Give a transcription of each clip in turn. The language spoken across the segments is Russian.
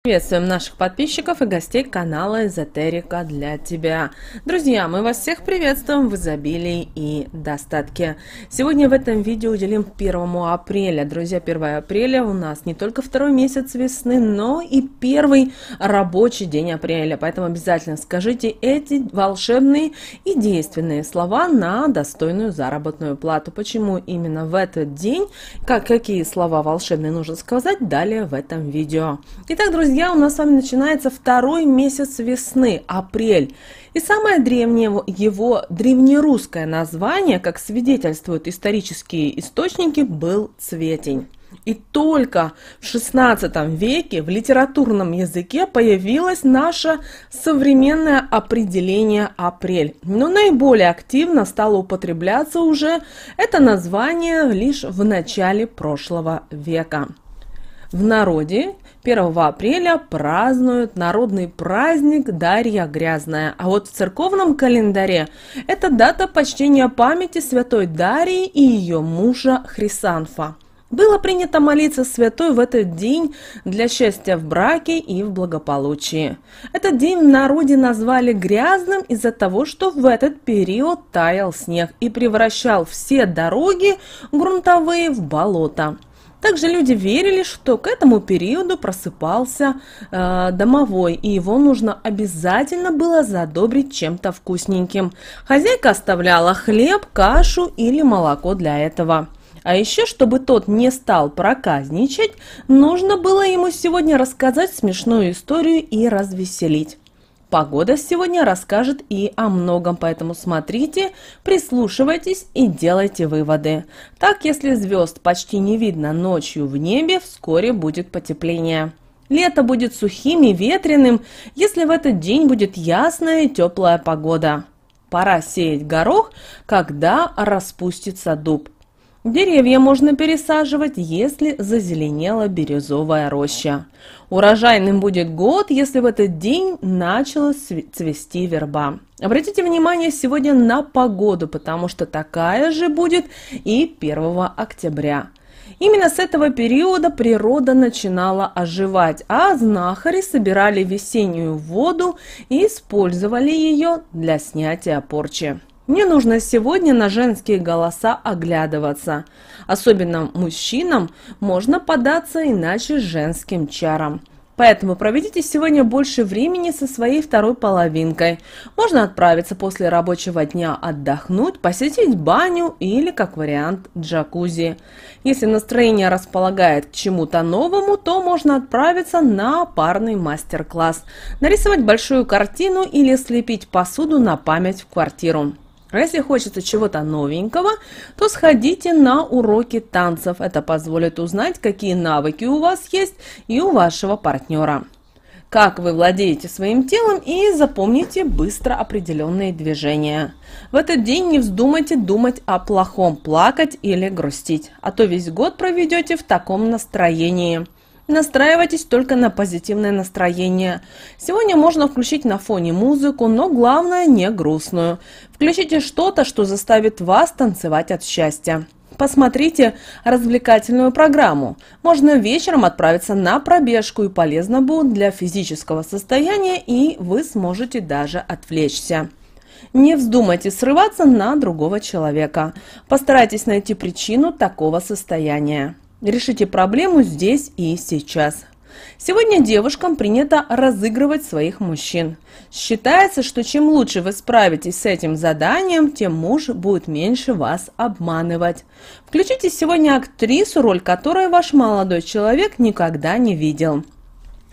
Приветствуем наших подписчиков и гостей канала Эзотерика для тебя. Друзья, мы вас всех приветствуем в изобилии и достатке. Сегодня в этом видео уделим 1 апреля. Друзья, 1 апреля у нас не только второй месяц весны, но и первый рабочий день апреля. Поэтому обязательно скажите эти волшебные и действенные слова на достойную заработную плату. Почему именно в этот день, какие слова волшебные нужно сказать, далее в этом видео. Итак, друзья, у нас с вами начинается второй месяц весны, апрель. И самое древнее его древнерусское название, как свидетельствуют исторические источники, был цветень. И только в XVI веке в литературном языке появилось наше современное определение апрель. Но наиболее активно стало употребляться уже это название лишь в начале прошлого века. В народе 1 апреля празднуют народный праздник Дарья Грязная, а вот в церковном календаре это дата почтения памяти святой Дарьи и ее мужа Хрисанфа. Было принято молиться святой в этот день для счастья в браке и в благополучии. Этот день в народе назвали грязным из-за того, что в этот период таял снег и превращал все дороги грунтовые в болото. Также люди верили, что к этому периоду просыпался домовой, и его нужно обязательно было задобрить чем-то вкусненьким. Хозяйка оставляла хлеб, кашу или молоко для этого. А еще, чтобы тот не стал проказничать, нужно было ему сегодня рассказать смешную историю и развеселить. Погода сегодня расскажет и о многом, поэтому смотрите, прислушивайтесь и делайте выводы. Так, если звезд почти не видно ночью в небе, вскоре будет потепление. Лето будет сухим и ветреным, если в этот день будет ясная и теплая погода. Пора сеять горох, когда распустится дуб. Деревья можно пересаживать, если зазеленела березовая роща. Урожайным будет год, если в этот день начала цвести верба. Обратите внимание сегодня на погоду, потому что такая же будет и 1 октября. Именно с этого периода природа начинала оживать, а знахари собирали весеннюю воду и использовали ее для снятия порчи. Не нужно сегодня на женские голоса оглядываться. Особенно мужчинам можно поддаться иначе женским чарам. Поэтому проведите сегодня больше времени со своей второй половинкой. Можно отправиться после рабочего дня отдохнуть, посетить баню или, как вариант, джакузи. Если настроение располагает к чему-то новому, то можно отправиться на парный мастер-класс, нарисовать большую картину или слепить посуду на память в квартиру. А если хочется чего-то новенького, то сходите на уроки танцев. Это позволит узнать, какие навыки у вас есть и у вашего партнера. Как вы владеете своим телом и запомните быстро определенные движения. В этот день не вздумайте думать о плохом, плакать или грустить, а то весь год проведете в таком настроении. Настраивайтесь только на позитивное настроение. Сегодня можно включить на фоне музыку, но главное не грустную. Включите что-то, что заставит вас танцевать от счастья. Посмотрите развлекательную программу. Можно вечером отправиться на пробежку, и полезно будет для физического состояния, и вы сможете даже отвлечься. Не вздумайте срываться на другого человека. Постарайтесь найти причину такого состояния. Решите проблему здесь и сейчас. Сегодня девушкам принято разыгрывать своих мужчин. Считается, что чем лучше вы справитесь с этим заданием, тем муж будет меньше вас обманывать. Включите сегодня актрису, роль которой ваш молодой человек никогда не видел.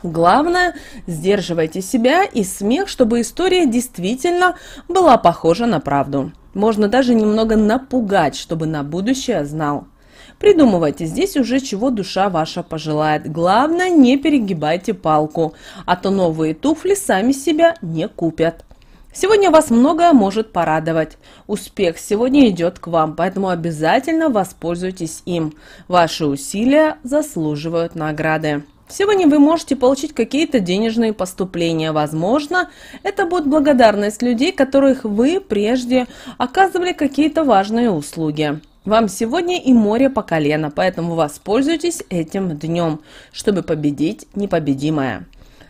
Главное, сдерживайте себя и смех, чтобы история действительно была похожа на правду. Можно даже немного напугать, чтобы на будущее знал. Придумывайте здесь уже, чего душа ваша пожелает. Главное, не перегибайте палку, а то новые туфли сами себя не купят. Сегодня вас многое может порадовать. Успех сегодня идет к вам, поэтому обязательно воспользуйтесь им. Ваши усилия заслуживают награды. Сегодня вы можете получить какие-то денежные поступления. Возможно, это будет благодарность людей, которых вы прежде оказывали какие-то важные услуги. Вам сегодня и море по колено, поэтому воспользуйтесь этим днем, чтобы победить непобедимое.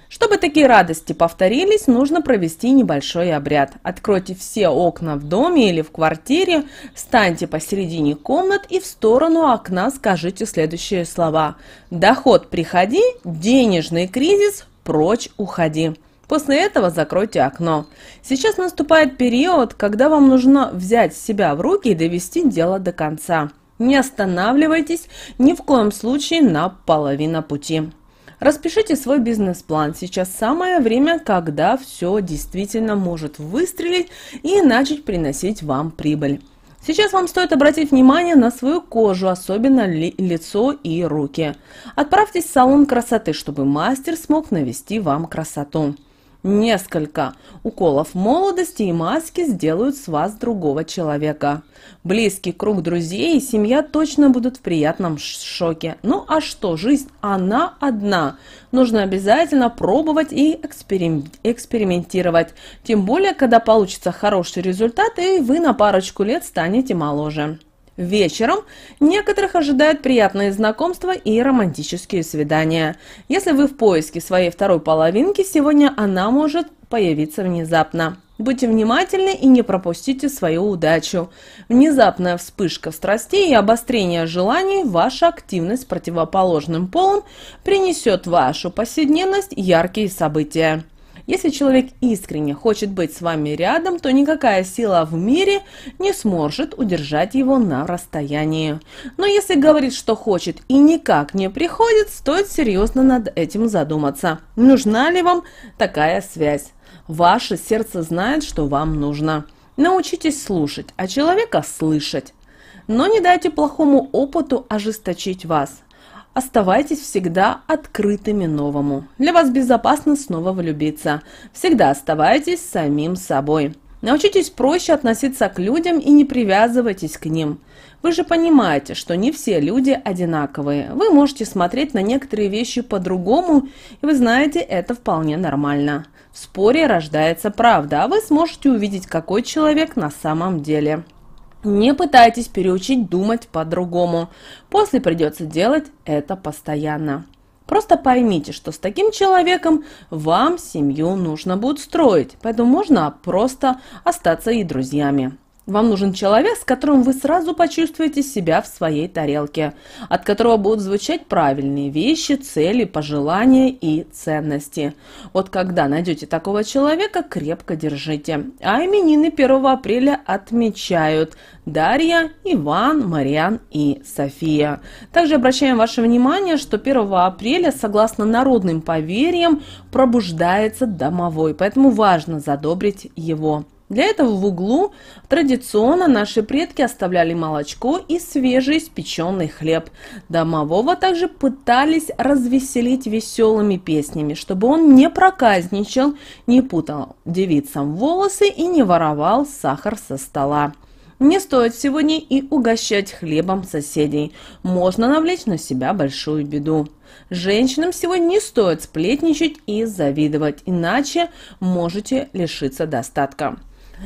Чтобы такие радости повторились, нужно провести небольшой обряд. Откройте все окна в доме или в квартире, встаньте посередине комнат и в сторону окна скажите следующие слова. «Доход приходи, денежный кризис прочь уходи». После этого закройте окно. Сейчас наступает период, когда вам нужно взять себя в руки и довести дело до конца. Не останавливайтесь ни в коем случае на половине пути. Распишите свой бизнес-план. Сейчас самое время, когда все действительно может выстрелить и начать приносить вам прибыль. Сейчас вам стоит обратить внимание на свою кожу, особенно лицо и руки. Отправьтесь в салон красоты, чтобы мастер смог навести вам красоту. Несколько уколов молодости и маски сделают с вас другого человека. Близкий круг друзей и семья точно будут в приятном шоке. Ну а что, жизнь, она одна. Нужно обязательно пробовать и экспериментировать. Тем более, когда получится хороший результат, и вы на парочку лет станете моложе. Вечером некоторых ожидают приятные знакомства и романтические свидания. Если вы в поиске своей второй половинки, сегодня она может появиться внезапно. Будьте внимательны и не пропустите свою удачу. Внезапная вспышка страстей и обострение желаний, ваша активность с противоположным полом принесет в вашу повседневность яркие события. Если человек искренне хочет быть с вами рядом, то никакая сила в мире не сможет удержать его на расстоянии. Но если говорит, что хочет и никак не приходит, стоит серьезно над этим задуматься. Нужна ли вам такая связь? Ваше сердце знает, что вам нужно. Научитесь слушать, а человека слышать. Но не дайте плохому опыту ожесточить вас. Оставайтесь всегда открытыми новому. Для вас безопасно снова влюбиться. Всегда оставайтесь самим собой. Научитесь проще относиться к людям и не привязывайтесь к ним. Вы же понимаете, что не все люди одинаковые. Вы можете смотреть на некоторые вещи по-другому, и вы знаете, это вполне нормально. В споре рождается правда, а вы сможете увидеть, какой человек на самом деле. Не пытайтесь переучить думать по-другому. После придется делать это постоянно. Просто поймите, что с таким человеком вам семью нужно будет строить, поэтому можно просто остаться и друзьями. Вам нужен человек, с которым вы сразу почувствуете себя в своей тарелке, от которого будут звучать правильные вещи, цели, пожелания и ценности. Вот когда найдете такого человека, крепко держите. А именины 1 апреля отмечают Дарья, Иван, Мариан и София. Также обращаем ваше внимание, что 1 апреля, согласно народным поверьям, пробуждается домовой, поэтому важно задобрить его. Для этого в углу традиционно наши предки оставляли молочко и свежеиспеченный хлеб. Домового также пытались развеселить веселыми песнями, чтобы он не проказничал, не путал девицам волосы и не воровал сахар со стола. Не стоит сегодня и угощать хлебом соседей. Можно навлечь на себя большую беду. Женщинам сегодня не стоит сплетничать и завидовать, иначе можете лишиться достатка.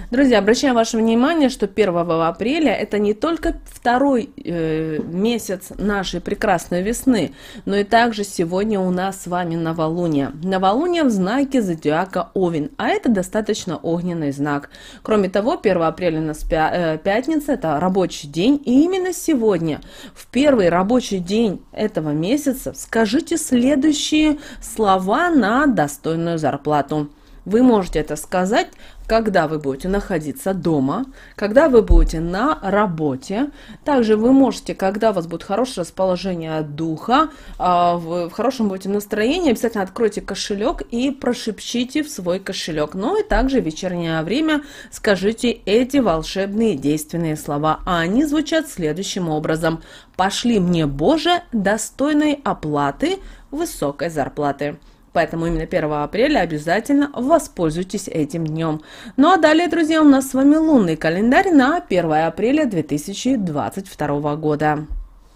Друзья, обращаем ваше внимание, что 1 апреля это не только второй месяц нашей прекрасной весны, но и также сегодня у нас с вами новолуние. Новолуние в знаке зодиака Овен, а это достаточно огненный знак. Кроме того, 1 апреля у нас пятница, это рабочий день, и именно сегодня, в первый рабочий день этого месяца, скажите следующие слова на достойную зарплату. Вы можете это сказать, когда вы будете находиться дома, когда вы будете на работе. Также вы можете, когда у вас будет хорошее расположение духа, в хорошем будете настроении, обязательно откройте кошелек и прошепчите в свой кошелек. Ну и также в вечернее время скажите эти волшебные действенные слова. А они звучат следующим образом. «Пошли мне, Боже, достойной оплаты высокой зарплаты». Поэтому именно 1 апреля обязательно воспользуйтесь этим днем. Ну а далее, друзья, у нас с вами лунный календарь на 1 апреля 2022 года.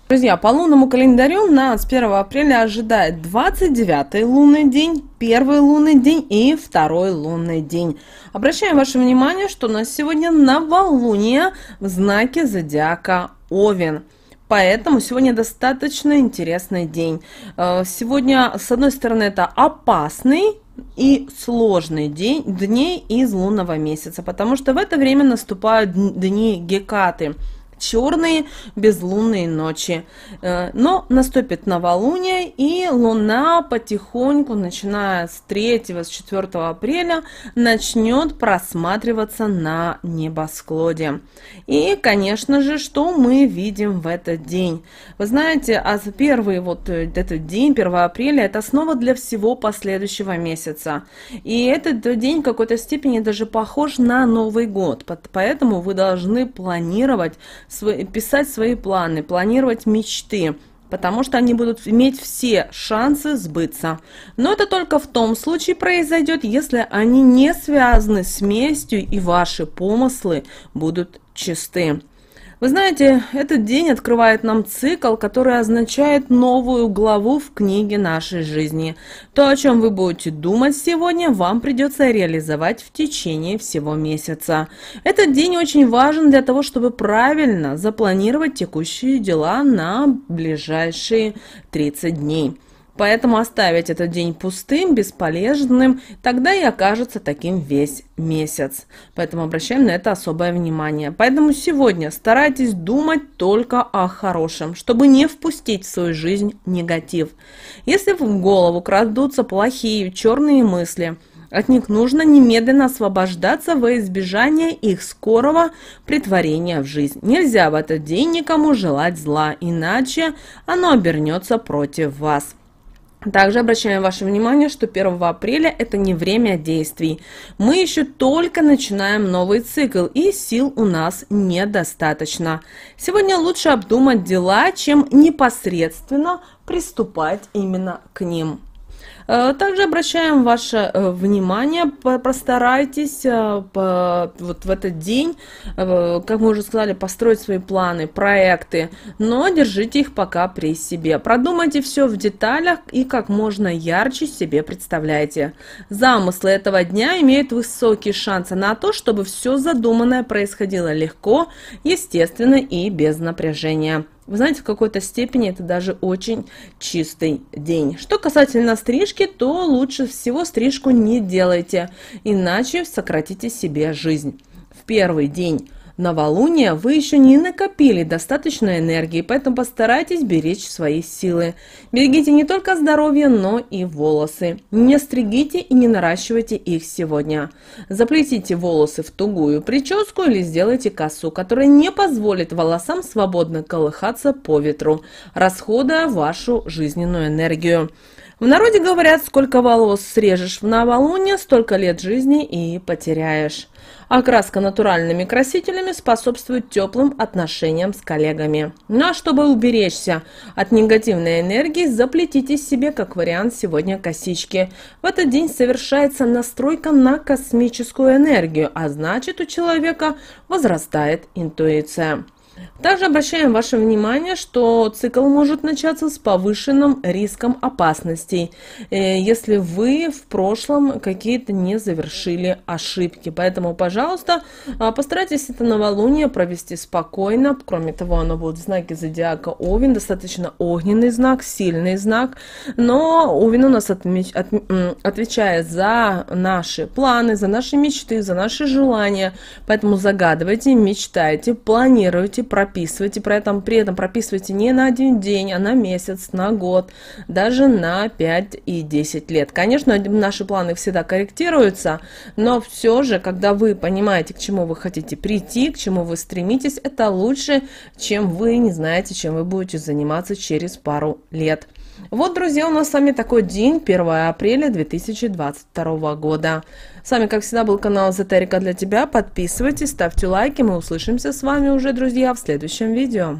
Друзья, по лунному календарю нас с 1 апреля ожидает 29-й лунный день, 1-й лунный день и 2-й лунный день. Обращаем ваше внимание, что у нас сегодня новолуние в знаке зодиака Овен. Поэтому сегодня достаточно интересный день. Сегодня, с одной стороны, это опасный и сложные дней из лунного месяца, потому что в это время наступают дни Гекаты, черные безлунные ночи. Но наступит новолуние, и Луна потихоньку, начиная с 3-4 апреля, начнет просматриваться на небосклоне. И, конечно же, что мы видим в этот день? Вы знаете, первый этот день, 1 апреля, это основа для всего последующего месяца. И этот день в какой-то степени даже похож на Новый год, поэтому вы должны планировать, писать свои планы, планировать мечты, потому что они будут иметь все шансы сбыться. Но это только в том случае произойдет, если они не связаны с местью и ваши помыслы будут чисты. Вы знаете, этот день открывает нам цикл, который означает новую главу в книге нашей жизни. То, о чем вы будете думать сегодня, вам придется реализовать в течение всего месяца. Этот день очень важен для того, чтобы правильно запланировать текущие дела на ближайшие 30 дней. Поэтому оставить этот день пустым, бесполезным, тогда и окажется таким весь месяц. Поэтому обращаем на это особое внимание. Поэтому сегодня старайтесь думать только о хорошем, чтобы не впустить в свою жизнь негатив. Если в голову крадутся плохие, черные мысли, от них нужно немедленно освобождаться во избежание их скорого претворения в жизнь. Нельзя в этот день никому желать зла, иначе оно обернется против вас. Также обращаем ваше внимание, что 1 апреля это не время действий. Мы еще только начинаем новый цикл, и сил у нас недостаточно. Сегодня лучше обдумать дела, чем непосредственно приступать именно к ним. Также обращаем ваше внимание, постарайтесь вот в этот день, как мы уже сказали, построить свои планы, проекты, но держите их пока при себе. Продумайте все в деталях и как можно ярче себе представляйте. Замыслы этого дня имеют высокие шансы на то, чтобы все задуманное происходило легко, естественно и без напряжения. Вы знаете, в какой-то степени это даже очень чистый день. Что касательно стрижки, то лучше всего стрижку не делайте, иначе сократите себе жизнь. В первый день новолуния вы еще не накопили достаточно энергии, поэтому постарайтесь беречь свои силы. Берегите не только здоровье, но и волосы. Не стригите и не наращивайте их сегодня. Заплетите волосы в тугую прическу или сделайте косу, которая не позволит волосам свободно колыхаться по ветру, расходуя вашу жизненную энергию. В народе говорят, сколько волос срежешь в новолуние, столько лет жизни и потеряешь. Окраска натуральными красителями способствует теплым отношениям с коллегами. Ну а чтобы уберечься от негативной энергии, заплетите себе как вариант сегодня косички. В этот день совершается настройка на космическую энергию, а значит у человека возрастает интуиция. Также обращаем ваше внимание, что цикл может начаться с повышенным риском опасностей, если вы в прошлом какие-то не завершили ошибки. Поэтому, пожалуйста, постарайтесь это новолуние провести спокойно. Кроме того, оно будет в знаке зодиака Овен, достаточно огненный знак, сильный знак. Но Овен у нас отвечает за наши планы, за наши мечты, за наши желания. Поэтому загадывайте, мечтайте, планируйте, прописывайте, при этом прописывайте не на 1 день, а на месяц, на год, даже на 5 и 10 лет. Конечно, наши планы всегда корректируются, но все же, когда вы понимаете, к чему вы хотите прийти, к чему вы стремитесь, это лучше, чем вы не знаете, чем вы будете заниматься через пару лет. Вот, друзья, у нас с вами такой день, 1 апреля 2022 года. С вами, как всегда, был канал Эзотерика для тебя. Подписывайтесь, ставьте лайки. Мы услышимся с вами уже, друзья, в следующем видео.